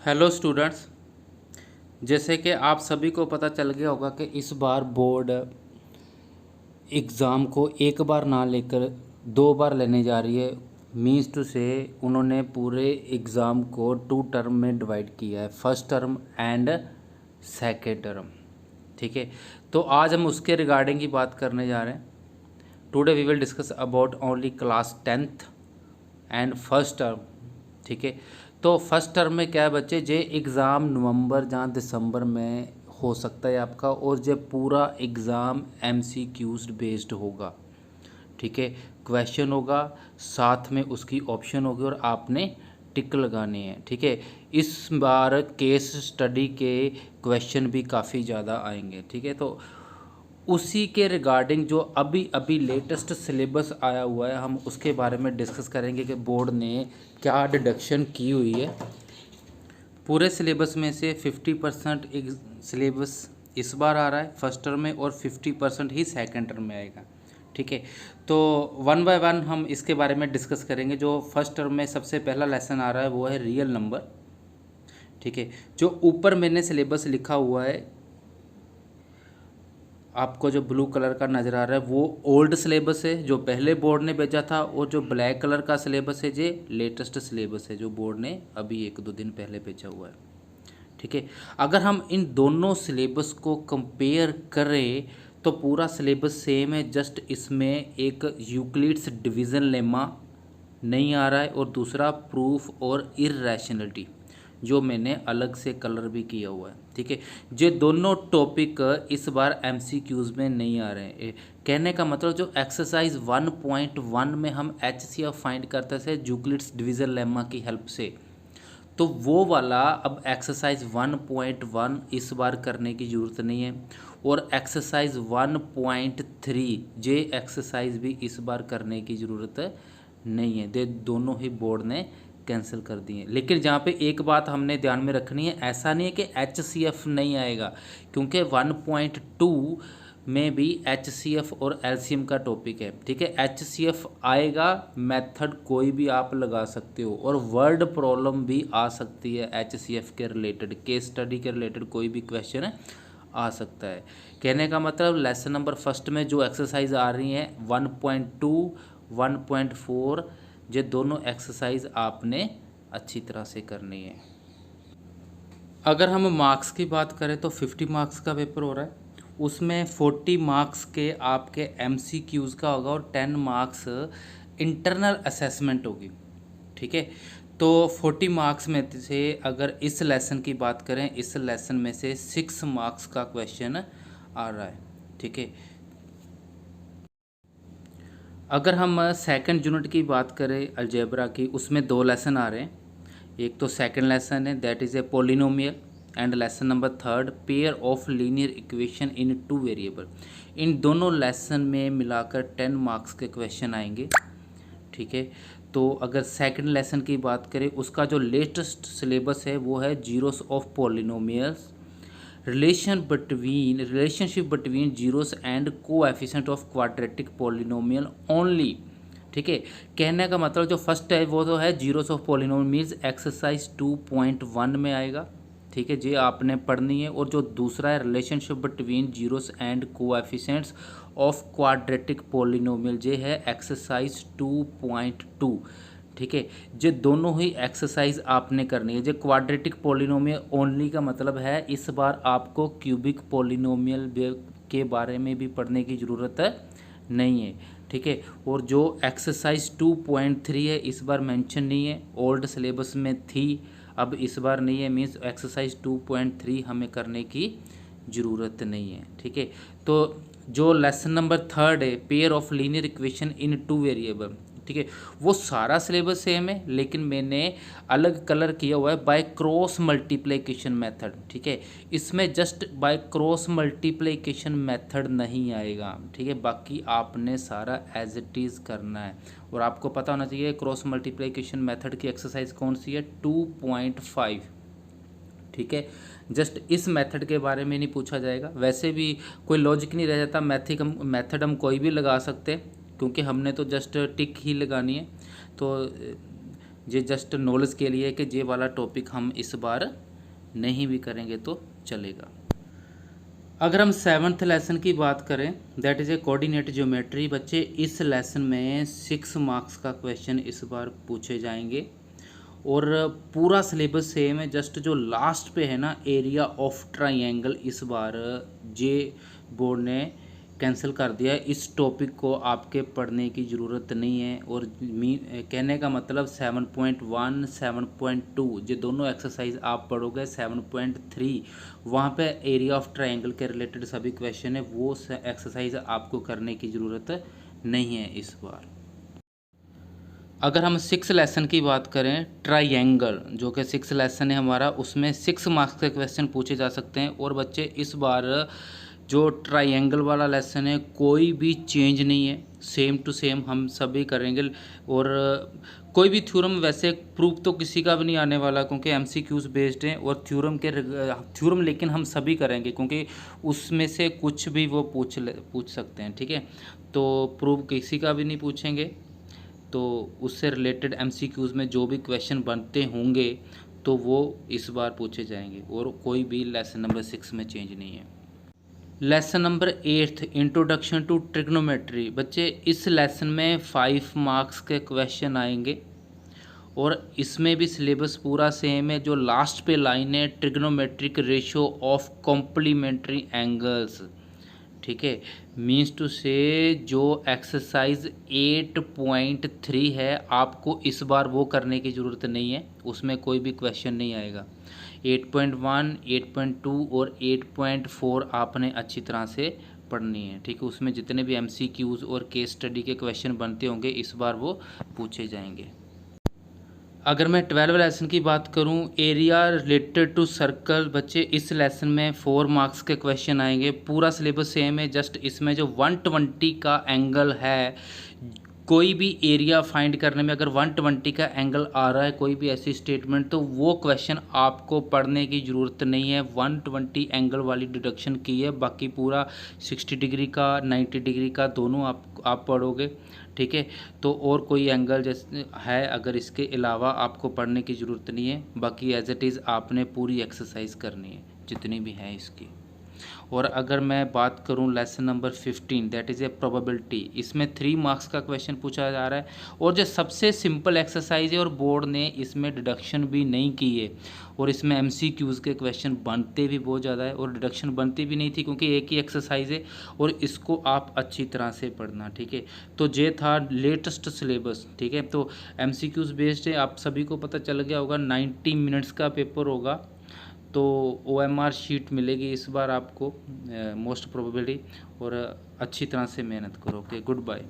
Hello students. जैसे कि आप सभी को पता चल गया होगा कि इस बार बोर्ड एग्ज़ाम को एक बार ना लेकर दो बार लेने जा रही है। मीन्स टू से उन्होंने पूरे एग्ज़ाम को टू टर्म में डिवाइड किया है, first term and second term. ठीक है, तो आज हम उसके रिगार्डिंग की बात करने जा रहे हैं। Today we will discuss about only class 10th and first term. ठीक है, तो फर्स्ट टर्म में क्या है बच्चे, जे एग्ज़ाम नवंबर जहाँ दिसंबर में हो सकता है आपका, और जे पूरा एग्ज़ाम MCQs बेस्ड होगा। ठीक है, क्वेश्चन होगा, साथ में उसकी ऑप्शन होगी और आपने टिक लगाने हैं। ठीक है, इस बार केस स्टडी के क्वेश्चन भी काफ़ी ज़्यादा आएंगे। ठीक है, तो उसी के रिगार्डिंग जो अभी अभी लेटेस्ट सिलेबस आया हुआ है, हम उसके बारे में डिस्कस करेंगे कि बोर्ड ने क्या डिडक्शन की हुई है। पूरे सिलेबस में से 50% एक सिलेबस इस बार आ रहा है फर्स्ट टर्म में, और 50% ही सेकेंड टर्म में आएगा। ठीक है, तो वन बाय वन हम इसके बारे में डिस्कस करेंगे। जो फर्स्ट टर्म में सबसे पहला लेसन आ रहा है वो है रियल नंबर। ठीक है, जो ऊपर मैंने सिलेबस लिखा हुआ है, आपको जो ब्लू कलर का नज़र आ रहा है वो ओल्ड सिलेबस है जो पहले बोर्ड ने भेजा था, और जो ब्लैक कलर का सिलेबस है ये लेटेस्ट सिलेबस है जो बोर्ड ने अभी एक दो दिन पहले भेजा हुआ है। ठीक है, अगर हम इन दोनों सिलेबस को कंपेयर करें तो पूरा सिलेबस सेम है, जस्ट इसमें एक यूक्लिड्स डिवीज़न लेमा नहीं आ रहा है, और दूसरा प्रूफ और इर्रेशनलिटी जो मैंने अलग से कलर भी किया हुआ है। ठीक है, ये दोनों टॉपिक इस बार MCQs में नहीं आ रहे हैं। कहने का मतलब जो एक्सरसाइज 1.1 में हम HCF फाइंड करते थे यूक्लिड्स डिवीज़न लेमा की हेल्प से, तो वो वाला अब एक्सरसाइज 1.1 इस बार करने की ज़रूरत नहीं है, और एक्सरसाइज 1.3 जे एक्सरसाइज भी इस बार करने की ज़रूरत नहीं है। दे दोनों ही बोर्ड ने कैंसिल कर दिए। लेकिन जहाँ पे एक बात हमने ध्यान में रखनी है, ऐसा नहीं है कि HCF नहीं आएगा, क्योंकि 1.2 में भी HCF और LCM का टॉपिक है। ठीक है, HCF आएगा, मेथड कोई भी आप लगा सकते हो, और वर्ड प्रॉब्लम भी आ सकती है HCF के रिलेटेड, केस स्टडी के रिलेटेड कोई भी क्वेश्चन आ सकता है। कहने का मतलब लेसन नंबर फर्स्ट में जो एक्सरसाइज आ रही हैं 1.2 1.4, ये दोनों एक्सरसाइज आपने अच्छी तरह से करनी है। अगर हम मार्क्स की बात करें तो 50 मार्क्स का पेपर हो रहा है, उसमें 40 मार्क्स के आपके MCQs का होगा और 10 मार्क्स इंटरनल असेसमेंट होगी। ठीक है, तो 40 मार्क्स में से अगर इस लेसन की बात करें, इस लेसन में से 6 मार्क्स का क्वेश्चन आ रहा है। ठीक है, अगर हम सेकंड यूनिट की बात करें अलजेब्रा की, उसमें 2 लेसन आ रहे हैं। एक तो सेकंड लेसन है that is a polynomial, and lesson number third pair of linear equation in 2 variable. इन दोनों लेसन में मिलाकर 10 मार्क्स के क्वेश्चन आएंगे। ठीक है, तो अगर सेकंड लेसन की बात करें, उसका जो लेटेस्ट सिलेबस है वो है zeros of polynomials, relationship between zeros and coefficient of quadratic polynomial only. ठीक है, कहने का मतलब जो फर्स्ट है वो तो है जीरोस ऑफ पोलिनोमियल्स, एक्सरसाइज 2.1 में आएगा। ठीक है, जी आपने पढ़नी है। और जो दूसरा है relationship between zeros and coefficients of quadratic polynomial, जे है एक्सरसाइज 2.2। ठीक है, ये दोनों ही एक्सरसाइज आपने करनी है। जो क्वाड्रेटिक पोलिनोमियल ओनली का मतलब है इस बार आपको क्यूबिक पोलिनोमियल के बारे में भी पढ़ने की ज़रूरत नहीं है। ठीक है, और जो एक्सरसाइज 2.3 है इस बार मेंशन नहीं है, ओल्ड सिलेबस में थी, अब इस बार नहीं है, मीन्स एक्सरसाइज 2.3 हमें करने की ज़रूरत नहीं है। ठीक है, तो जो लेसन नंबर थर्ड है pair of linear equation in 2 variable, ठीक है, वो सारा सिलेबस सेम है, लेकिन मैंने अलग कलर किया हुआ है बाय क्रॉस मल्टीप्लिकेशन मेथड। ठीक है, इसमें just by cross multiplication method नहीं आएगा। ठीक है, बाकी आपने सारा एज इट इज़ करना है, और आपको पता होना चाहिए क्रॉस मल्टीप्लिकेशन मेथड की एक्सरसाइज कौन सी है, 2.5। ठीक है, जस्ट इस मेथड के बारे में नहीं पूछा जाएगा, वैसे भी कोई लॉजिक नहीं रह जाता। मेथड हम कोई भी लगा सकते हैं, क्योंकि हमने तो जस्ट टिक ही लगानी है। तो ये जस्ट नॉलेज के लिए कि ये वाला टॉपिक हम इस बार नहीं भी करेंगे तो चलेगा। अगर हम 7th लेसन की बात करें, that is A coordinate geometry, बच्चे इस लेसन में 6 मार्क्स का क्वेश्चन इस बार पूछे जाएंगे और पूरा सिलेबस सेम है। जस्ट जो लास्ट पे है ना एरिया ऑफ ट्राइंगल, इस बार जे बोर्ड ने कैंसिल कर दिया है। इस टॉपिक को आपके पढ़ने की ज़रूरत नहीं है। और कहने का मतलब 7.1 7.2 ये दोनों एक्सरसाइज आप पढ़ोगे। 7.3 वहाँ पे एरिया ऑफ ट्रायंगल के रिलेटेड सभी क्वेश्चन है, वो एक्सरसाइज आपको करने की ज़रूरत नहीं है इस बार। अगर हम 6 लेसन की बात करें, ट्रायंगल जो कि 6 लेसन है हमारा, उसमें 6 मार्क्स के क्वेश्चन पूछे जा सकते हैं। और बच्चे इस बार जो ट्रायंगल वाला लेसन है कोई भी चेंज नहीं है, सेम टू सेम हम सभी करेंगे। और कोई भी थ्योरम वैसे प्रूफ तो किसी का भी नहीं आने वाला क्योंकि एमसीक्यूज बेस्ड हैं। और थ्योरम लेकिन हम सभी करेंगे क्योंकि उसमें से कुछ भी वो पूछ सकते हैं, ठीक है। तो प्रूफ किसी का भी नहीं पूछेंगे, तो उससे रिलेटेड एमसीक्यूज में जो भी क्वेश्चन बनते होंगे तो वो इस बार पूछे जाएंगे। और कोई भी लेसन नंबर 6 में चेंज नहीं है। Lesson number 8 introduction to trigonometry, बच्चे इस लेसन में 5 मार्क्स के क्वेश्चन आएंगे और इसमें भी सिलेबस पूरा सेम है। जो लास्ट पे लाइन है, trigonometric ratio of complementary angles, ठीक है, मीन्स टू से जो एक्सरसाइज 8.3 है आपको इस बार वो करने की ज़रूरत नहीं है, उसमें कोई भी क्वेश्चन नहीं आएगा। 8.1 8.2 और 8.4 आपने अच्छी तरह से पढ़नी है, ठीक है। उसमें जितने भी एमसीक्यूज और केस स्टडी के क्वेश्चन बनते होंगे इस बार वो पूछे जाएंगे। अगर मैं 12 लेसन की बात करूं, एरिया रिलेटेड टू सर्कल, बच्चे इस लेसन में 4 मार्क्स के क्वेश्चन आएंगे। पूरा सिलेबस सेम है, जस्ट इसमें जो 120 का एंगल है, कोई भी एरिया फाइंड करने में अगर 120 का एंगल आ रहा है कोई भी ऐसी स्टेटमेंट, तो वो क्वेश्चन आपको पढ़ने की ज़रूरत नहीं है। 120 एंगल वाली डिडक्शन की है, बाकी पूरा 60 डिग्री का 90 डिग्री का दोनों आप पढ़ोगे, ठीक है। तो और कोई एंगल जैसे है अगर इसके अलावा आपको पढ़ने की ज़रूरत नहीं है, बाकी एज इट इज़ आपने पूरी एक्सरसाइज करनी है जितनी भी है इसकी। और अगर मैं बात करूं lesson number 15 that is A probability, इसमें 3 मार्क्स का क्वेश्चन पूछा जा रहा है और जो सबसे सिंपल एक्सरसाइज है और बोर्ड ने इसमें डिडक्शन भी नहीं की है। और इसमें एमसीक्यूज़ के क्वेश्चन बनते भी बहुत ज़्यादा है और डिडक्शन बनती भी नहीं थी क्योंकि एक ही एक्सरसाइज है और इसको आप अच्छी तरह से पढ़ना, ठीक है। तो ये था लेटेस्ट सिलेबस, ठीक है। तो एमसीक्यूज़ बेस्ड है, आप सभी को पता चल गया होगा। 90 मिनट्स का पेपर होगा, तो OMR शीट मिलेगी इस बार आपको मोस्ट प्रोबेबली। और अच्छी तरह से मेहनत करो। Okay, good bye.